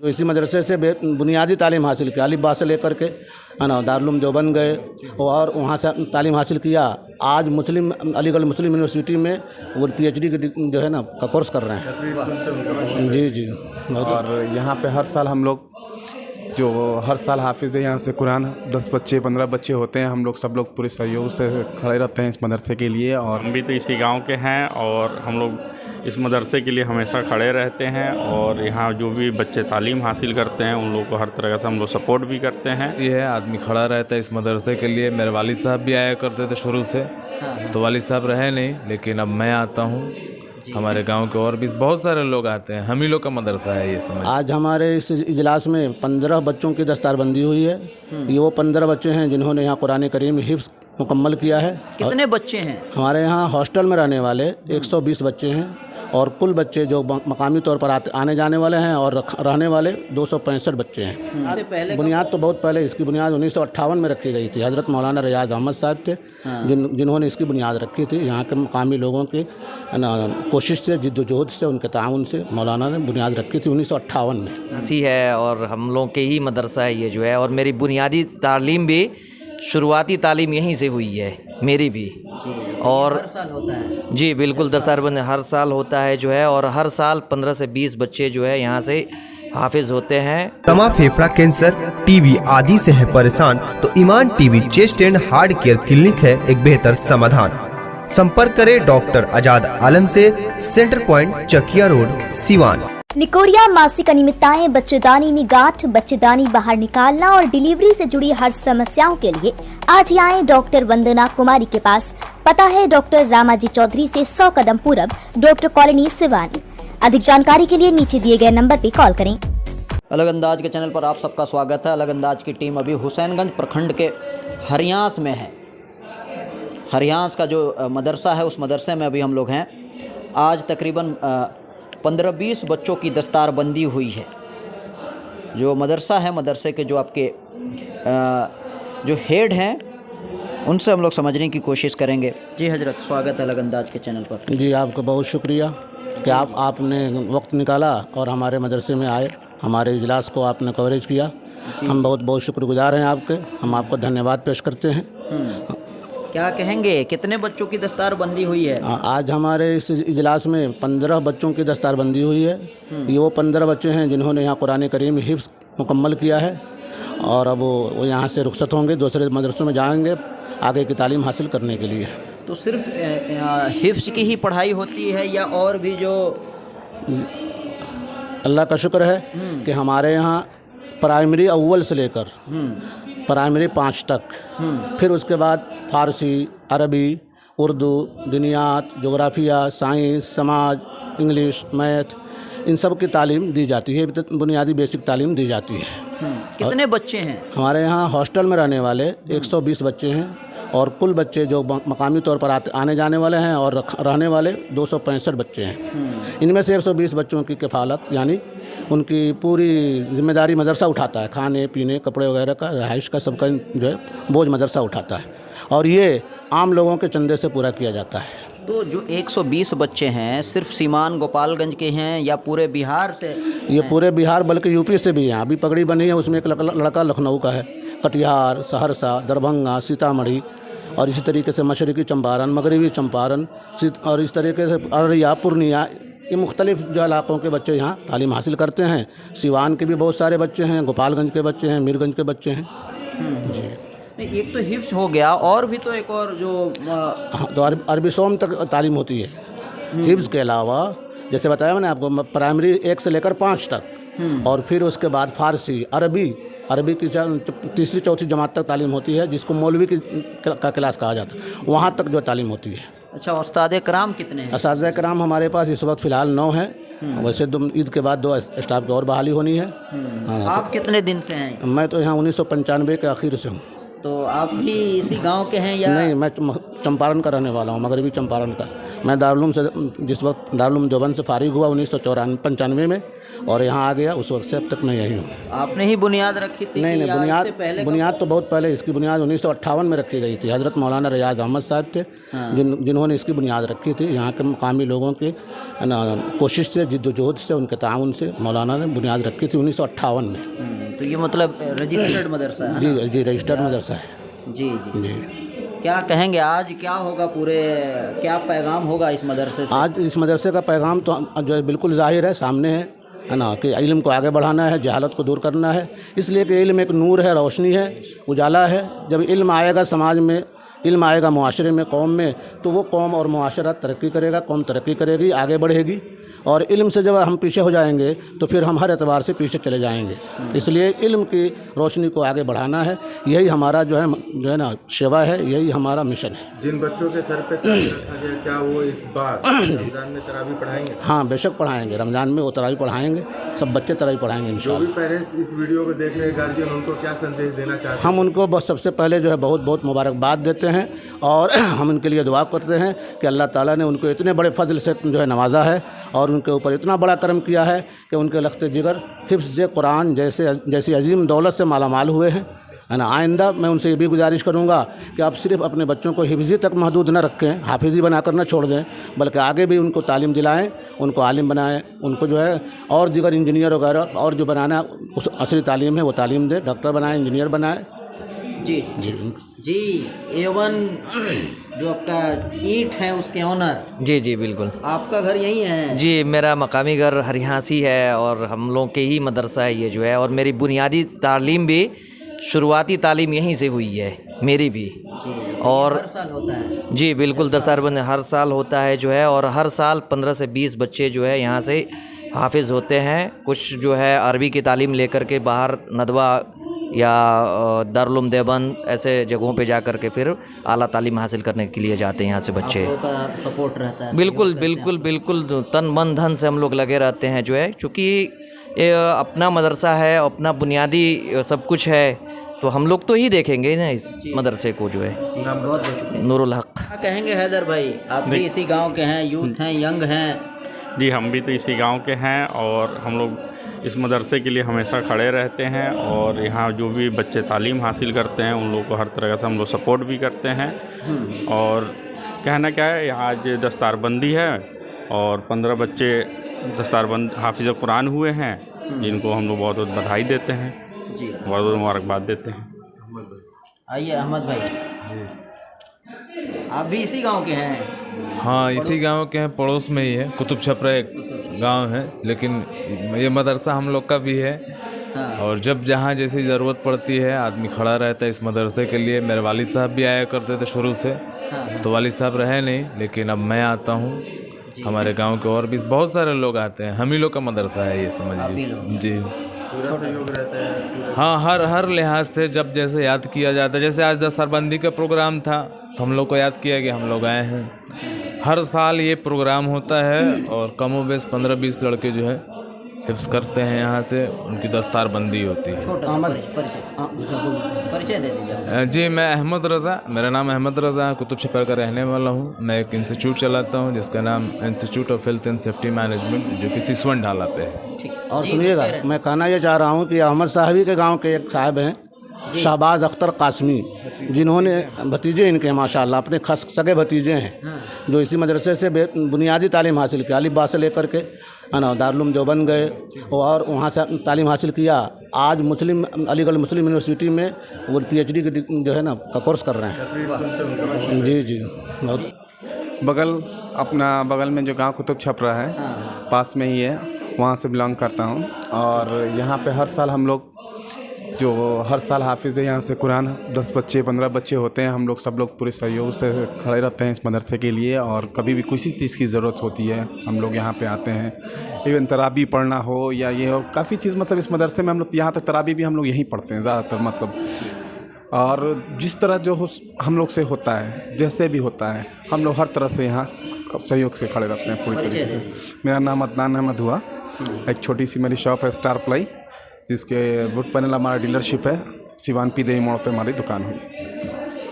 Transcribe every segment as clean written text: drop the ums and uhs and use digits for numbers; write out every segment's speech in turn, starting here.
जो इसी मदरसे से बुनियादी तालीम हासिल किया, अलिफ बा से लेकर के है ना दारुल देवबंद गए और वहाँ से तालीम हासिल किया। आज अलीगढ़ मुस्लिम यूनिवर्सिटी में वो PhD की जो है ना का कोर्स कर रहे हैं। जी जी। और यहाँ पे हर साल हम लोग हर साल हाफिज़ है यहाँ से कुरान 10 बच्चे 15 बच्चे होते हैं। हम लोग सब लोग पूरे सहयोग से खड़े रहते हैं इस मदरसे के लिए। और हम भी तो इसी गांव के हैं और हम लोग इस मदरसे के लिए हमेशा खड़े रहते हैं और यहाँ जो भी बच्चे तालीम हासिल करते हैं उन लोगों को हर तरह से हम लोग सपोर्ट भी करते हैं। ये आदमी खड़ा रहता है इस मदरसे के लिए। मेरे वालिद साहब भी आया करते थे शुरू से, तो वालिद साहब रहे नहीं, लेकिन अब मैं आता हूँ। हमारे गांव के और भी बहुत सारे लोग आते हैं। हम ही लोग का मदरसा है ये समझ। आज हमारे इस इजलास में 15 बच्चों की दस्तारबंदी हुई है। ये वो 15 बच्चे हैं जिन्होंने यहाँ कुरान करीम हिफ्ज़ मुकम्मल किया है। कितने बच्चे हैं? हमारे यहाँ हॉस्टल में रहने वाले 120 बच्चे हैं और कुल बच्चे जो मकामी तौर पर आने जाने वाले हैं और रहने वाले 265 बच्चे हैं। बुनियाद तो बहुत पहले इसकी बुनियाद 1958 में रखी गई थी। हज़रत मौलाना रियाज अहमद साहब थे जिन्होंने इसकी बुनियाद रखी थी। यहाँ के मकामी लोगों की कोशिश से, जिद्दोजहद से, उनके ताउन से मौलाना ने बुनियाद रखी थी 1958 में। हंसी है और हम लोग के ही मदरसा है ये जो है। और मेरी बुनियादी तालीम भी, शुरुआती तालीम यहीं से हुई है मेरी भी। और हर साल होता है जी, बिल्कुल दस्तारबंद हर साल होता है जो है। और हर साल 15 से 20 बच्चे जो है यहाँ से हाफिज होते हैं। दमा, फेफड़ा कैंसर, टीबी आदि से है परेशान तो Iman TB chest and heart care clinic है एक बेहतर समाधान। संपर्क करें डॉक्टर आजाद आलम से, centre point Chakia road, Siwan. निकोरिया, मासिक अनियमितताएं, बच्चेदानी में गांठ, बच्चेदानी बाहर निकालना और डिलीवरी से जुड़ी हर समस्याओं के लिए आज ही आएं डॉक्टर वंदना कुमारी के पास। पता है डॉक्टर रामाजी चौधरी से 100 कदम पूरब, डॉक्टर कॉलोनी, सिवानी। अधिक जानकारी के लिए नीचे दिए गए नंबर पर कॉल करें। अलग अंदाज के चैनल पर आप सबका स्वागत है। अलग अंदाज की टीम अभी हुसैनगंज प्रखंड के हरियांस में है। हरियांस का जो मदरसा है उस मदरसे में अभी हम लोग हैं। आज तकरीबन 15-20 बच्चों की दस्तारबंदी हुई है। जो मदरसा है, मदरसे के जो आपके जो हेड हैं उनसे हम लोग समझने की कोशिश करेंगे। जी हजरत, स्वागत है अलग अंदाज के चैनल पर। जी, आपका बहुत शुक्रिया कि आपने वक्त निकाला और हमारे मदरसे में आए, हमारे इजलास को आपने कवरेज किया। हम बहुत बहुत शुक्रगुजार हैं आपके। हम आपको धन्यवाद पेश करते हैं। क्या कहेंगे, कितने बच्चों की दस्तारबंदी हुई है? आज हमारे इस इजलास में 15 बच्चों की दस्तारबंदी हुई है। ये वो 15 बच्चे हैं जिन्होंने यहाँ कुरान करीम हिफ्ज़ मुकम्मल किया है और अब वो यहाँ से रुखसत होंगे, दूसरे मदरसों में जाएंगे आगे की तालीम हासिल करने के लिए। तो सिर्फ हिफ्ज़ की ही पढ़ाई होती है या और भी जो? अल्लाह का शुक्र है कि हमारे यहाँ प्राइमरी अव्वल से लेकर प्राइमरी 5 तक, फिर उसके बाद फ़ारसी, अरबी, उर्दू, दुनियात, जोग्राफिया, साइंस, समाज, इंग्लिश, मैथ, इन सब की तालीम दी जाती है। बुनियादी बेसिक तालीम दी जाती है। कितने बच्चे हैं? हमारे यहाँ हॉस्टल में रहने वाले 120 बच्चे हैं और कुल बच्चे जो मकामी तौर पर आने जाने वाले हैं और रहने वाले 265 बच्चे हैं। इनमें से 120 बच्चों की किफ़ालत यानी उनकी पूरी जिम्मेदारी मदरसा उठाता है। खाने पीने, कपड़े वगैरह का, रहाइश का, सबका जो है बोझ मदरसा उठाता है और ये आम लोगों के चंदे से पूरा किया जाता है। तो जो 120 बच्चे हैं सिर्फ सीमान गोपालगंज के हैं या पूरे बिहार से? ये पूरे बिहार बल्कि यूपी से भी हैं। अभी पगड़ी बनी है, उसमें एक लड़का लखनऊ का है, कटिहार, सहरसा, दरभंगा, सीतामढ़ी और इसी तरीके से मशरक़ी चंपारण, मगरबी चंपारण और इस तरीके से अररिया, पूर्णिया, ये मुख्तलिफ जो इलाक़ों के बच्चे यहाँ तालीम हासिल करते हैं। सिवान के भी बहुत सारे बच्चे हैं, गोपालगंज के बच्चे हैं, मीरगंज के बच्चे हैं। जी, एक तो हिफ्ज़ हो गया और भी तो एक और जो हाँ, तो अरबी सोम तक तालीम होती है। हिफ्ज़ के अलावा जैसे बताया मैंने आपको, प्राइमरी 1 से लेकर 5 तक और फिर उसके बाद फ़ारसी, अरबी की 3री 4थी जमात तक तालीम होती है, जिसको मौलवी का क्लास कहा जाता है। वहाँ तक जो तालीम होती है। अच्छा, उस्ताद कराम कितने हैं? उस्ताद कराम हमारे पास इस वक्त फ़िलहाल 9 हैं। वैसे ईद के बाद 2 स्टाफ की और बहाली होनी है। आप कितने दिन से हैं? मैं तो यहाँ 1995 के आखिर से हूँ। तो आप भी इसी गांव के हैं या? नहीं, मैं चंपारण का रहने वाला हूँ, मगरबी चंपारण का। मैं दारुल से जिस वक्त दारुल देवबंद से फारिग हुआ 1995 में और यहाँ आ गया, उस वक्त से अब तक मैं यही हूँ। आपने ही बुनियाद रखी थी? नहीं, या इससे पहले बुनियाद तो बहुत पहले, इसकी बुनियाद 1958 में रखी गई थी। हज़रत मौलाना रियाज अहमद साहब थे जिन्होंने इसकी बुनियाद रखी थी। यहाँ के मकामी लोगों की कोशिश से, जिद्दोजहद से, उनके ताउन से मौलाना ने बुनियाद रखी थी 1958 में। तो ये मतलब रजिस्टर्ड मदरसा है? जी जी, रजिस्टर्ड मदरसा है। जी जी जी। क्या कहेंगे आज, क्या होगा, पूरे क्या पैगाम होगा इस मदरसे से? आज इस मदरसे का पैगाम तो जो है बिल्कुल ज़ाहिर है, सामने है ना, कि इल्म को आगे बढ़ाना है, जहालत को दूर करना है। इसलिए कि इल्म एक नूर है, रोशनी है, उजाला है। जब इल्म आएगा समाज में, इल्म आएगा मुआशरे में, कौम में, तो वो कौम और मुआशरा तरक्की करेगा, कौम तरक्की करेगी, आगे बढ़ेगी। और इल्म से जब हम पीछे हो जाएंगे तो फिर हम हर एतबार से पीछे चले जाएंगे। इसलिए इल्म की रोशनी को आगे बढ़ाना है, यही हमारा जो है ना सेवा है, यही हमारा मिशन है। जिन बच्चों के सर पे तरावी रखा गया, क्या वो इस बार रमज़ान में तरावी पढ़ाएंगे? हाँ, बेशक पढ़ाएंगे। रमज़ान में वो तरावी पढ़ाएंगे, सब बच्चे तरावी पढ़ाएंगे जो इंशाअल्लाह। भी पेरेंट्स इस वीडियो को देख रहे हैं, गार्जियन, उनको क्या संदेश देना चाहते हैं? हम उनको बस सबसे पहले जो है बहुत बहुत मुबारकबाद देते हैं और हम उनके लिए दुआ करते हैं कि अल्लाह ताला ने उनको इतने बड़े फजल से जो है नवाजा है और उनके ऊपर इतना बड़ा करम किया है कि उनके लख्ते जिगर हिफ्ज़ कुरान जैसी अजीम दौलत से मालामाल हुए हैं, है ना। आइंदा मैं उनसे ये भी गुजारिश करूँगा कि आप सिर्फ अपने बच्चों को हिफ्ज़ी तक महदूद न रखें, हाफिज़ी बनाकर न छोड़ दें, बल्कि आगे भी उनको तालीम दिलाएं, उनको आलिम बनाएं, उनको जो है और दीगर इंजीनियर वगैरह और जो बनाना उस असली तालीम है वो तालीम दें, डॉक्टर बनाएं, इंजीनियर बनाएं। जी जी जी। A1 जो आपका ईंट है उसके ऑनर? जी जी बिल्कुल। आपका घर यही है? जी, मेरा मकामी घर हरियासी है और हम लोग के ही मदरसा है ये जो है, और मेरी बुनियादी तालीम भी, शुरुआती तालीम यहीं से हुई है मेरी भी। और हर साल होता है? जी बिल्कुल, दस्तारबंद हर साल होता है जो है, और हर साल 15 से 20 बच्चे जो है यहाँ से हाफिज़ होते हैं। कुछ जो है अरबी की तालीम लेकर के बाहर नदवा या दारुल देवबंद ऐसे जगहों पे जा कर के फिर आला तालीम हासिल करने के लिए जाते हैं यहाँ से बच्चे। आप लोगों का सपोर्ट रहता है? बिल्कुल बिल्कुल बिल्कुल, तन मन धन से हम लोग लगे रहते हैं जो है, क्योंकि ये अपना मदरसा है, अपना बुनियादी सब कुछ है, तो हम लोग तो ही देखेंगे ना इस मदरसे को जो है। बहुत बहुत शुक्रिया। नूरुल हक। क्या कहेंगे हैदर भाई, आप भी इसी गांव के हैं, यूथ हैं, यंग हैं? जी, हम भी तो इसी गांव के हैं और हम लोग इस मदरसे के लिए हमेशा खड़े रहते हैं और यहाँ जो भी बच्चे तालीम हासिल करते हैं उन लोगों को हर तरह से हम लोग सपोर्ट भी करते हैं। और कहना क्या है, यहाँ आज दस्तारबंदी है और 15 बच्चे दस्तारबंद हाफिज़ कुरान हुए हैं, जिनको हम लोग बहुत बहुत बधाई देते हैं जी, बहुत बहुत मुबारकबाद देते हैं। आइए अहमद भाई, आप भी इसी गांव के हैं? हाँ, इसी गांव के हैं, पड़ोस में ही है, कुतुब छपरा एक गांव है, लेकिन ये मदरसा हम लोग का भी है। और जब जहाँ जैसी ज़रूरत पड़ती है आदमी खड़ा रहता है इस मदरसे के लिए। मेरे वालिद साहब भी आया करते थे शुरू से, तो वालिद साहब रहे नहीं, लेकिन अब मैं आता हूँ। हमारे गांव के और भी बहुत सारे लोग आते हैं, हम ही लोग का मदरसा है ये, समझिए। जी हाँ, हर लिहाज से जब जैसे याद किया जाता है, जैसे आज दस्तरबंदी का प्रोग्राम था तो हम लोग को याद किया कि हम लोग आए हैं। हर साल ये प्रोग्राम होता है और कम व बेश 15-20 लड़के जो है हिफ्ज़ करते हैं, यहाँ से उनकी दस्तारबंदी होती है। छोटा परिचय दे दीजिए। जी, मैं अहमद रज़ा, मेरा नाम अहमद रज़ा है, कुतुब छपरा का रहने वाला हूँ। मैं एक इंस्टीट्यूट चलाता हूँ जिसका नाम institute of health and safety management, जो कि सिसवन ढाला पे है। और सुनिएगा, मैं कहना ये चाह रहा हूँ कि अहमद साहबी के गांव के एक साहब हैं, शहबाज अख्तर कासमी, जिन्होंने भतीजे इनके माशाल्लाह अपने सगे भतीजे हैं, जो इसी मदरसे से बुनियादी तालीम हासिल किया, अली बा से लेकर के है ना दारुल देवबंद गए और वहाँ से तालीम हासिल किया। आज अलीगढ़ मुस्लिम यूनिवर्सिटी में वो PhD की जो है ना का कोर्स कर रहे हैं। जी जी, बहुत बगल में जो गांव कुतुब छपरा है, पास में ही है, वहाँ से बिलोंग करता हूँ। और यहाँ पे हर साल हम लोग जो हर साल हाफिज़ यहाँ से कुरान 10 बच्चे 15 बच्चे होते हैं, हम लोग सब लोग पूरे सहयोग से खड़े रहते हैं इस मदरसे के लिए। और कभी भी किसी चीज़ की ज़रूरत होती है हम लोग यहाँ पे आते हैं, इवन तराबी पढ़ना हो या ये हो, काफ़ी चीज़ मतलब इस मदरसे में हम लोग, यहाँ तक तराबी भी हम लोग यहीं पढ़ते हैं ज़्यादातर मतलब। और जिस तरह जो हम लोग से होता है, जैसे भी होता है, हम लोग हर तरह से यहाँ सहयोग से खड़े रहते हैं पूरी तरीके से। मेरा नाम अदनान अहमद हुआ, एक छोटी सी मेरी शॉप है स्टार प्लाई, जिसके वुड पैनल हमारा डीलरशिप है। सिवान पीदेही मोड़ पे हमारी दुकान हुई।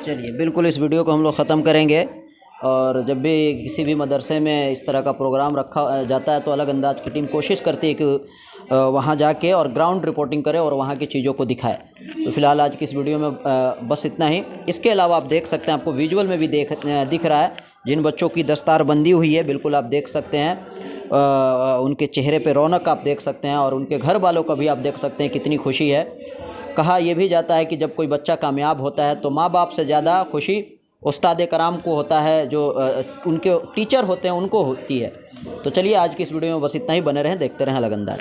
चलिए, बिल्कुल इस वीडियो को हम लोग ख़त्म करेंगे, और जब भी किसी भी मदरसे में इस तरह का प्रोग्राम रखा जाता है तो अलग अंदाज की टीम कोशिश करती है कि वहाँ जाके और ग्राउंड रिपोर्टिंग करे और वहाँ की चीज़ों को दिखाए। तो फिलहाल आज की इस वीडियो में बस इतना ही। इसके अलावा आप देख सकते हैं, आपको विजुअल में भी दिख रहा है जिन बच्चों की दस्तार बंदी हुई है, बिल्कुल आप देख सकते हैं, उनके चेहरे पे रौनक आप देख सकते हैं, और उनके घर वालों का भी आप देख सकते हैं कितनी खुशी है। कहा यह भी जाता है कि जब कोई बच्चा कामयाब होता है तो माँ बाप से ज़्यादा खुशी उस्ताद कराम को होता है, जो उनके टीचर होते हैं उनको होती है। तो चलिए, आज की इस वीडियो में बस इतना ही। बने रहें, देखते रहें अलग अंदाज।